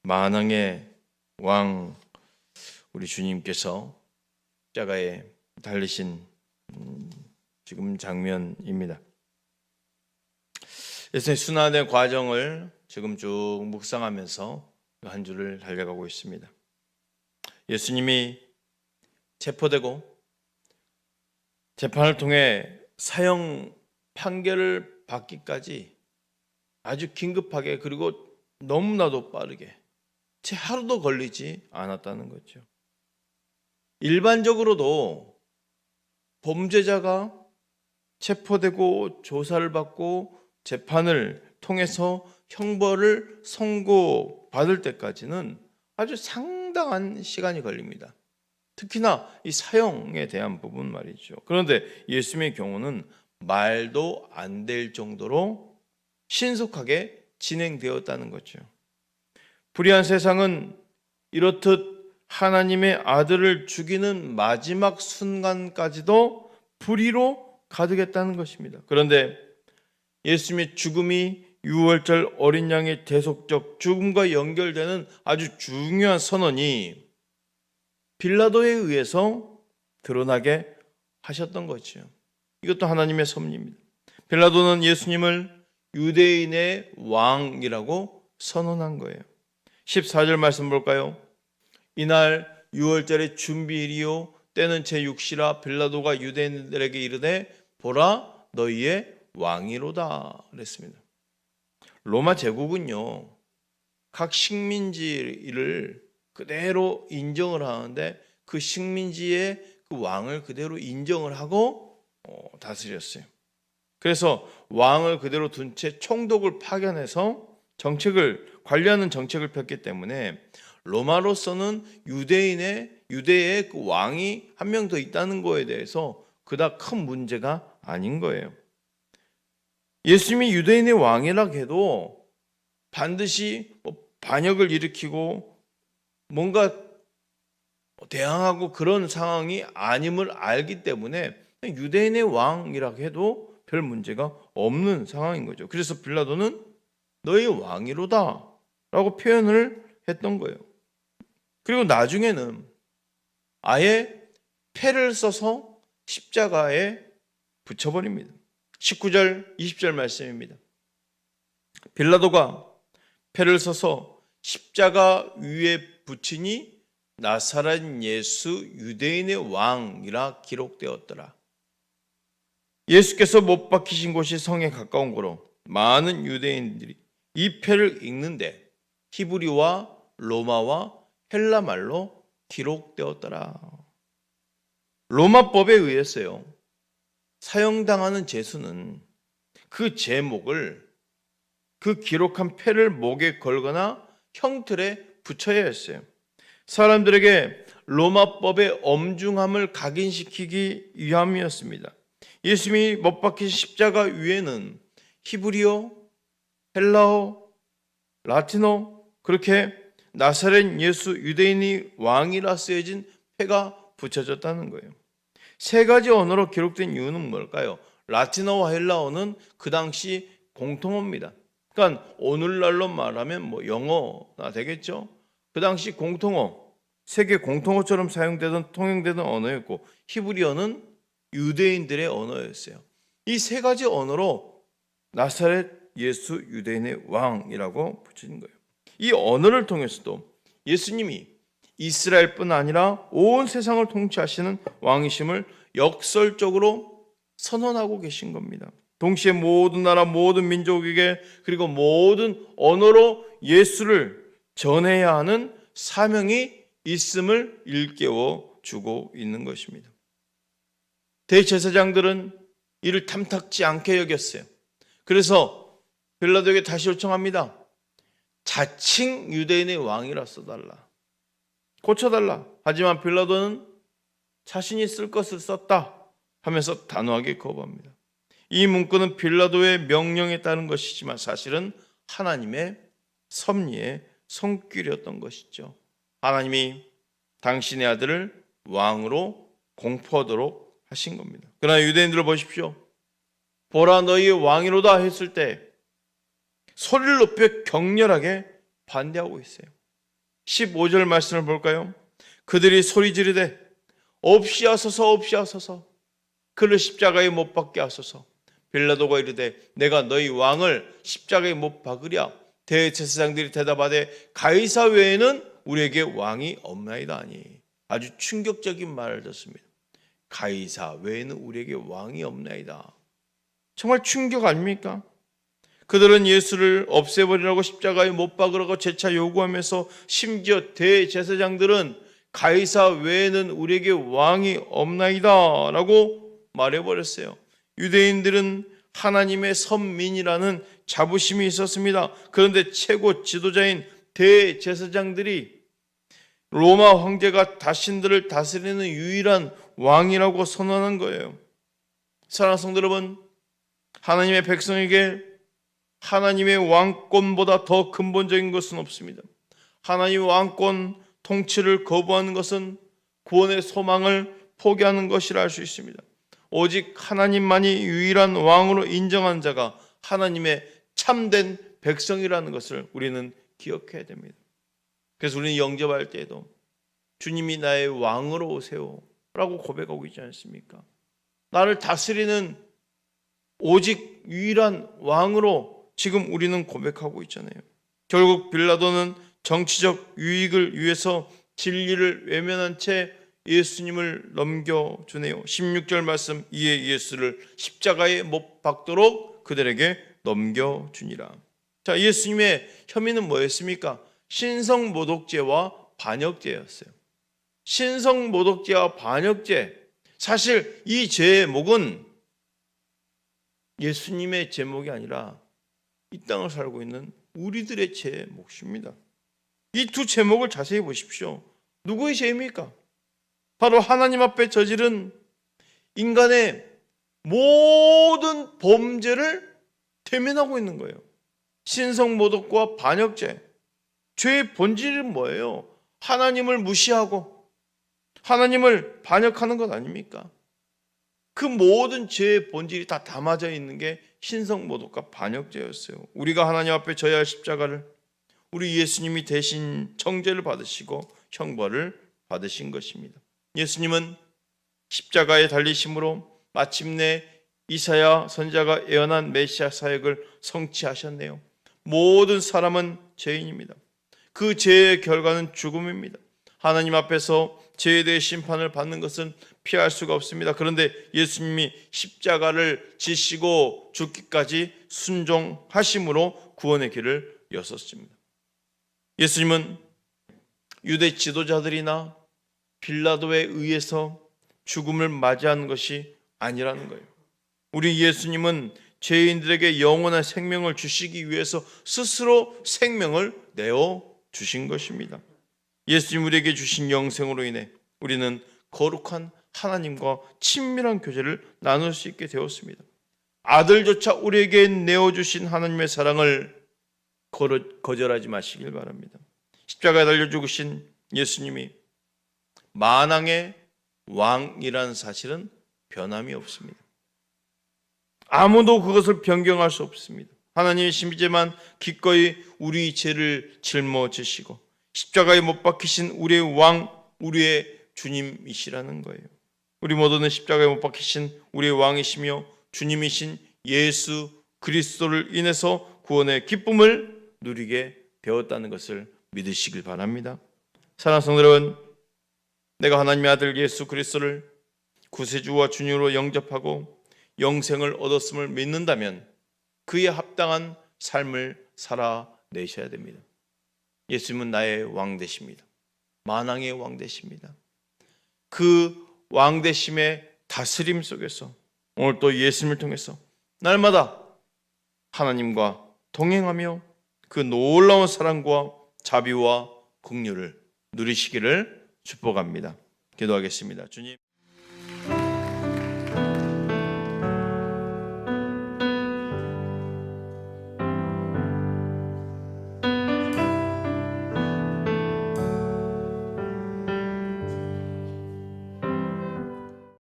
만왕의 왕 우리 주님께서 십자가에 달리신 지금 장면입니다. 예수님의 순환의 과정을 지금 쭉 묵상하면서 한 주를 달려가고 있습니다. 예수님이 체포되고 재판을 통해 사형 판결을 받기까지 아주 긴급하게, 그리고 너무나도 빠르게, 채 하루도 걸리지 않았다는 거죠. 일반적으로도 범죄자가 체포되고 조사를 받고 재판을 통해서 형벌을 선고받을 때까지는 아주 상당한 시간이 걸립니다. 특히나 이 사형에 대한 부분 말이죠. 그런데 예수님의 경우는 말도 안 될 정도로 신속하게 진행되었다는 거죠. 불의한 세상은 이렇듯 하나님의 아들을 죽이는 마지막 순간까지도 불의로 가득했다는 것입니다. 그런데 예수님의 죽음이 유월절 어린 양의 대속적 죽음과 연결되는 아주 중요한 선언이 빌라도에 의해서 드러나게 하셨던 거죠. 이것도 하나님의 섭리입니다. 빌라도는 예수님을 유대인의 왕이라고 선언한 거예요. 14절 말씀 볼까요? 이날 유월절의 준비일이요 때는 제6시라 빌라도가 유대인들에게 이르되 보라 너희의 왕이로다 그랬습니다. 로마 제국은요 각 식민지를 그대로 인정을 하는데 그 식민지의 그 왕을 그대로 인정을 하고 다스렸어요. 그래서 왕을 그대로 둔 채 총독을 파견해서 관리하는 정책을 폈기 때문에 로마로서는 유대의 그 왕이 한 명 더 있다는 거에 대해서 그닥 큰 문제가 아닌 거예요. 예수님이 유대인의 왕이라 해도 반드시 반역을 일으키고 뭔가 대항하고 그런 상황이 아님을 알기 때문에 유대인의 왕이라 해도 별 문제가 없는 상황인 거죠. 그래서 빌라도는 너희 왕이로다 라고 표현을 했던 거예요. 그리고 나중에는 아예 패를 써서 십자가에 붙여버립니다. 19절 20절 말씀입니다. 빌라도가 패를 써서 십자가 위에 붙이니 나사렛 예수 유대인의 왕이라 기록되었더라. 예수께서 못 박히신 곳이 성에 가까운 거로 많은 유대인들이 이 패를 읽는데 히브리와 로마와 헬라 말로 기록되었더라. 로마법에 의해서요 사형당하는 죄수는 그 제목을 그 기록한 패를 목에 걸거나 형틀에 붙여야 했어요. 사람들에게 로마법의 엄중함을 각인시키기 위함이었습니다. 예수님이 못 박힌 십자가 위에는 히브리어, 헬라어, 라틴어 그렇게 나사렛 예수 유대인이 왕이라 쓰여진 패가 붙여졌다는 거예요. 세 가지 언어로 기록된 이유는 뭘까요? 라틴어와 헬라어는 그 당시 공통어입니다. 그러니까 오늘날로 말하면 영어가 되겠죠. 그 당시 공통어, 세계 공통어처럼 사용되던 통용되던 언어였고 히브리어는 유대인들의 언어였어요. 이 세 가지 언어로 나사렛 예수 유대인의 왕이라고 붙인 거예요. 이 언어를 통해서도 예수님이 이스라엘뿐 아니라 온 세상을 통치하시는 왕이심을 역설적으로 선언하고 계신 겁니다. 동시에 모든 나라 모든 민족에게 그리고 모든 언어로 예수를 전해야 하는 사명이 있음을 일깨워 주고 있는 것입니다. 대제사장들은 이를 탐탁지 않게 여겼어요. 그래서 빌라도에게 다시 요청합니다. 자칭 유대인의 왕이라 써달라. 고쳐달라. 하지만 빌라도는 자신이 쓸 것을 썼다 하면서 단호하게 거부합니다. 이 문구는 빌라도의 명령에 따른 것이지만 사실은 하나님의 섭리의 손길이었던 것이죠. 하나님이 당신의 아들을 왕으로 공포하도록 하신 겁니다. 그러나 유대인들을 보십시오. 보라 너희 왕이로다 했을 때 소리를 높여 격렬하게 반대하고 있어요. 15절 말씀을 볼까요? 그들이 소리 지르되 없이하소서 없이하소서 그를 십자가에 못 박게 하소서. 빌라도가 이르되 내가 너희 왕을 십자가에 못 박으랴. 대제사장들이 대답하되 가이사 외에는 우리에게 왕이 없나이다 하니. 아주 충격적인 말을 듣습니다. 가이사 외에는 우리에게 왕이 없나이다. 정말 충격 아닙니까? 그들은 예수를 없애버리라고 십자가에 못 박으라고 재차 요구하면서 심지어 대제사장들은 가이사 외에는 우리에게 왕이 없나이다 라고 말해버렸어요. 유대인들은 하나님의 선민이라는 자부심이 있었습니다. 그런데 최고 지도자인 대제사장들이 로마 황제가 자신들을 다스리는 유일한 왕이라고 선언한 거예요. 사랑하는 성도 여러분, 하나님의 백성에게 하나님의 왕권보다 더 근본적인 것은 없습니다. 하나님의 왕권 통치를 거부하는 것은 구원의 소망을 포기하는 것이라 할 수 있습니다. 오직 하나님만이 유일한 왕으로 인정한 자가 하나님의 참된 백성이라는 것을 우리는 기억해야 됩니다. 그래서 우리는 영접할 때에도 주님이 나의 왕으로 오세요 라고 고백하고 있지 않습니까? 나를 다스리는 오직 유일한 왕으로 지금 우리는 고백하고 있잖아요. 결국 빌라도는 정치적 유익을 위해서 진리를 외면한 채 예수님을 넘겨주네요. 16절 말씀, 이에 예수를 십자가에 못 박도록 그들에게 넘겨주니라. 자, 예수님의 혐의는 뭐였습니까? 신성모독죄와 반역죄였어요. 신성모독죄와 반역죄. 사실 이 제목은 예수님의 제목이 아니라 이 땅을 살고 있는 우리들의 제목입니다. 이 두 제목을 자세히 보십시오. 누구의 죄입니까? 바로 하나님 앞에 저지른 인간의 모든 범죄를 대면하고 있는 거예요. 신성모독과 반역죄. 죄의 본질은 뭐예요? 하나님을 무시하고 하나님을 반역하는 것 아닙니까? 그 모든 죄의 본질이 다 담아져 있는 게 신성모독과 반역죄였어요. 우리가 하나님 앞에 져야 할 십자가를 우리 예수님이 대신 정죄를 받으시고 형벌을 받으신 것입니다. 예수님은 십자가에 달리심으로 마침내 이사야 선지자가 예언한 메시아 사역을 성취하셨네요. 모든 사람은 죄인입니다. 그 죄의 결과는 죽음입니다. 하나님 앞에서 죄에 대해 심판을 받는 것은 피할 수가 없습니다. 그런데 예수님이 십자가를 지시고 죽기까지 순종하심으로 구원의 길을 여셨습니다. 예수님은 유대 지도자들이나 빌라도에 의해서 죽음을 맞이하는 것이 아니라는 거예요. 우리 예수님은 죄인들에게 영원한 생명을 주시기 위해서 스스로 생명을 내어 주신 것입니다. 예수님 우리에게 주신 영생으로 인해 우리는 거룩한 하나님과 친밀한 교제를 나눌 수 있게 되었습니다. 아들조차 우리에게 내어주신 하나님의 사랑을 거절하지 마시길 바랍니다. 십자가에 달려 죽으신 예수님이 만왕의 왕이라는 사실은 변함이 없습니다. 아무도 그것을 변경할 수 없습니다. 하나님의 심지만 기꺼이 우리 죄를 짊어지시고 십자가에 못 박히신 우리의 왕, 우리의 주님이시라는 거예요. 우리 모두는 십자가에 못 박히신 우리의 왕이시며 주님이신 예수 그리스도를 인해서 구원의 기쁨을 누리게 되었다는 것을 믿으시길 바랍니다. 사랑하는 성도 여러분, 내가 하나님의 아들 예수 그리스도를 구세주와 주님으로 영접하고 영생을 얻었음을 믿는다면 그에 합당한 삶을 살아내셔야 됩니다. 예수님은 나의 왕 되십니다. 만왕의 왕 되십니다. 그 왕 되심의 다스림 속에서 오늘 또 예수님을 통해서 날마다 하나님과 동행하며 그 놀라운 사랑과 자비와 긍휼을 누리시기를 축복합니다. 기도하겠습니다. 주님.